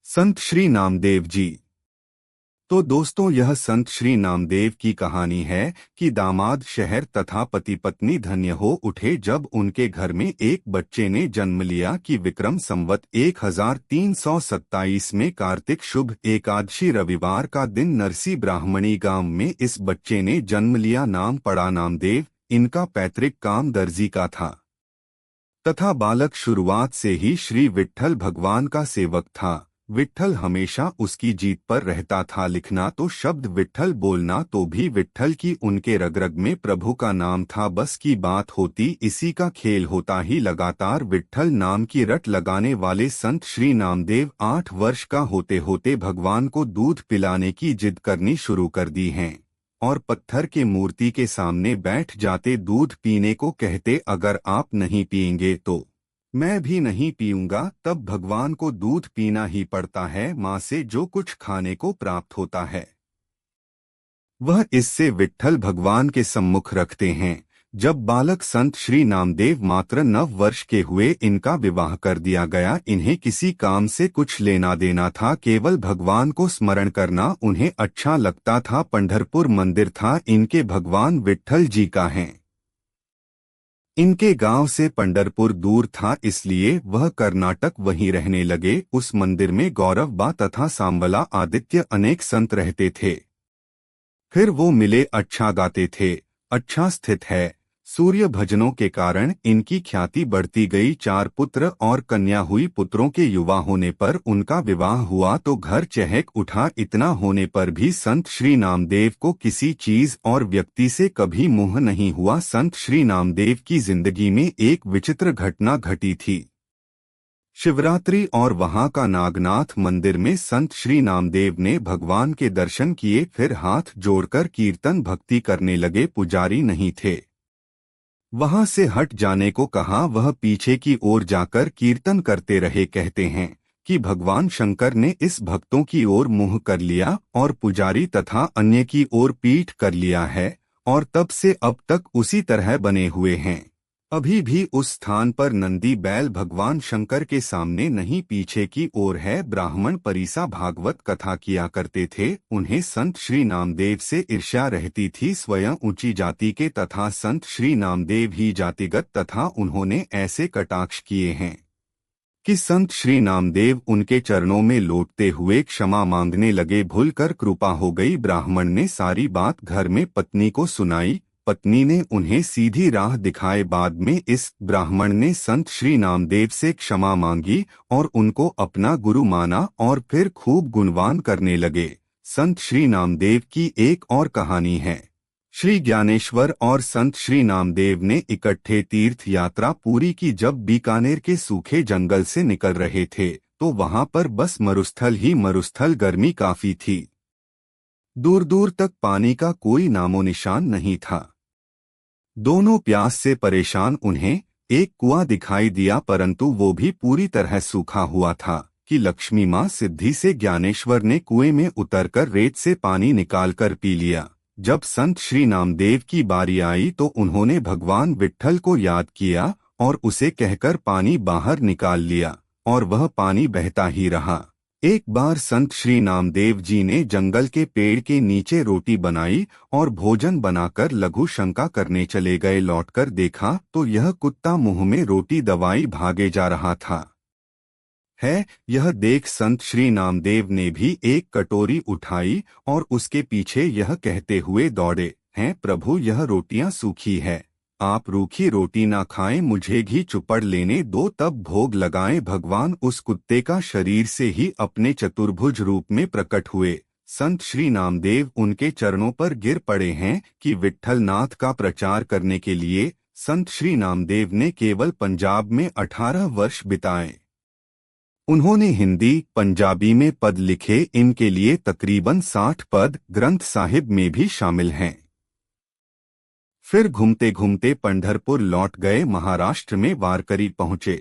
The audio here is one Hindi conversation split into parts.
संत श्री नामदेव जी। तो दोस्तों, यह संत श्री नामदेव की कहानी है कि दामाद शहर तथा पति पत्नी धन्य हो उठे जब उनके घर में एक बच्चे ने जन्म लिया कि विक्रम संवत 1327 में कार्तिक शुभ एकादशी रविवार का दिन नरसी ब्राह्मणी गांव में इस बच्चे ने जन्म लिया। नाम पड़ा नामदेव। इनका पैतृक काम दर्जी का था तथा बालक शुरुआत से ही श्री विट्ठल भगवान का सेवक था। विट्ठल हमेशा उसकी जीत पर रहता था। लिखना तो शब्द विट्ठल, बोलना तो भी विट्ठल की उनके रग रग में प्रभु का नाम था। बस की बात होती, इसी का खेल होता ही। लगातार विट्ठल नाम की रट लगाने वाले संत श्री नामदेव 8 वर्ष का होते होते भगवान को दूध पिलाने की जिद करनी शुरू कर दी है और पत्थर के मूर्ति के सामने बैठ जाते। दूध पीने को कहते, अगर आप नहीं पिएंगे तो मैं भी नहीं पीऊंगा। तब भगवान को दूध पीना ही पड़ता है। माँ से जो कुछ खाने को प्राप्त होता है वह इससे विट्ठल भगवान के सम्मुख रखते हैं। जब बालक संत श्री नामदेव मात्र 9 वर्ष के हुए, इनका विवाह कर दिया गया। इन्हें किसी काम से कुछ लेना देना था, केवल भगवान को स्मरण करना उन्हें अच्छा लगता था। पंढरपुर मंदिर था इनके भगवान विट्ठल जी का है। इनके गांव से पंढरपुर दूर था, इसलिए वह कर्नाटक वहीं रहने लगे। उस मंदिर में गौरव बा तथा सांबला आदित्य अनेक संत रहते थे। फिर वो मिले, अच्छा गाते थे, अच्छा स्थित है। सूर्य भजनों के कारण इनकी ख्याति बढ़ती गई। 4 पुत्र और कन्या हुई। पुत्रों के युवा होने पर उनका विवाह हुआ तो घर चहक उठा। इतना होने पर भी संत श्री नामदेव को किसी चीज और व्यक्ति से कभी मोह नहीं हुआ। संत श्री नामदेव की जिंदगी में एक विचित्र घटना घटी थी। शिवरात्रि और वहां का नागनाथ मंदिर में संत श्री नामदेव ने भगवान के दर्शन किए, फिर हाथ जोड़कर कीर्तन भक्ति करने लगे। पुजारी नहीं थे, वहां से हट जाने को कहा। वह पीछे की ओर जाकर कीर्तन करते रहे। कहते हैं कि भगवान शंकर ने इस भक्तों की ओर मुंह कर लिया और पुजारी तथा अन्य की ओर पीठ कर लिया है, और तब से अब तक उसी तरह बने हुए हैं। अभी भी उस स्थान पर नंदी बैल भगवान शंकर के सामने नहीं, पीछे की ओर है। ब्राह्मण परिसा भागवत कथा किया करते थे। उन्हें संत श्री नामदेव से ईर्ष्या रहती थी। स्वयं ऊंची जाति के तथा संत श्री नामदेव ही जातिगत, तथा उन्होंने ऐसे कटाक्ष किए हैं कि संत श्री नामदेव उनके चरणों में लौटते हुए क्षमा मांगने लगे। भूलकर कृपा हो गई। ब्राह्मण ने सारी बात घर में पत्नी को सुनाई। पत्नी ने उन्हें सीधी राह दिखाए। बाद में इस ब्राह्मण ने संत श्री नामदेव से क्षमा मांगी और उनको अपना गुरु माना और फिर खूब गुणवान करने लगे। संत श्री नामदेव की एक और कहानी है। श्री ज्ञानेश्वर और संत श्री नामदेव ने इकट्ठे तीर्थ यात्रा पूरी की। जब बीकानेर के सूखे जंगल से निकल रहे थे तो वहां पर बस मरुस्थल ही मरुस्थल। गर्मी काफी थी, दूर दूर तक पानी का कोई नामो निशान नहीं था। दोनों प्यास से परेशान। उन्हें एक कुआं दिखाई दिया, परंतु वो भी पूरी तरह सूखा हुआ था कि लक्ष्मी माँ सिद्धि से ज्ञानेश्वर ने कुएं में उतरकर रेत से पानी निकालकर पी लिया। जब संत श्री नामदेव की बारी आई तो उन्होंने भगवान विट्ठल को याद किया और उसे कहकर पानी बाहर निकाल लिया, और वह पानी बहता ही रहा। एक बार संत श्री नामदेव जी ने जंगल के पेड़ के नीचे रोटी बनाई और भोजन बनाकर लघु शंका करने चले गए। लौटकर देखा तो यह कुत्ता मुंह में रोटी दबाई भागे जा रहा था। यह देख संत श्री नामदेव ने भी एक कटोरी उठाई और उसके पीछे यह कहते हुए दौड़े, हैं प्रभु, यह रोटियां सूखी है, आप रूखी रोटी ना खाएं, मुझे घी चुपड़ लेने दो, तब भोग लगाएं। भगवान उस कुत्ते का शरीर से ही अपने चतुर्भुज रूप में प्रकट हुए। संत श्री नामदेव उनके चरणों पर गिर पड़े हैं कि विट्ठल नाथ का प्रचार करने के लिए संत श्री नामदेव ने केवल पंजाब में 18 वर्ष बिताए। उन्होंने हिंदी पंजाबी में पद लिखे। इनके लिए तकरीबन 60 पद ग्रंथ साहिब में भी शामिल हैं। फिर घूमते घूमते पंढरपुर लौट गए। महाराष्ट्र में वारकरी पहुंचे।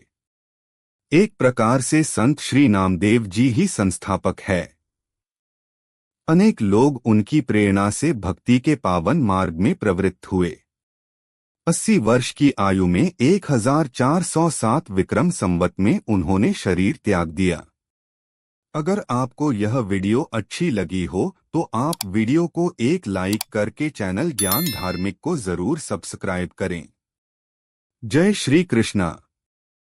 एक प्रकार से संत श्री नामदेव जी ही संस्थापक है। अनेक लोग उनकी प्रेरणा से भक्ति के पावन मार्ग में प्रवृत्त हुए। 80 वर्ष की आयु में 1407 विक्रम संवत में उन्होंने शरीर त्याग दिया। अगर आपको यह वीडियो अच्छी लगी हो तो आप वीडियो को एक लाइक करके चैनल ज्ञान धार्मिक को जरूर सब्सक्राइब करें। जय श्री कृष्णा।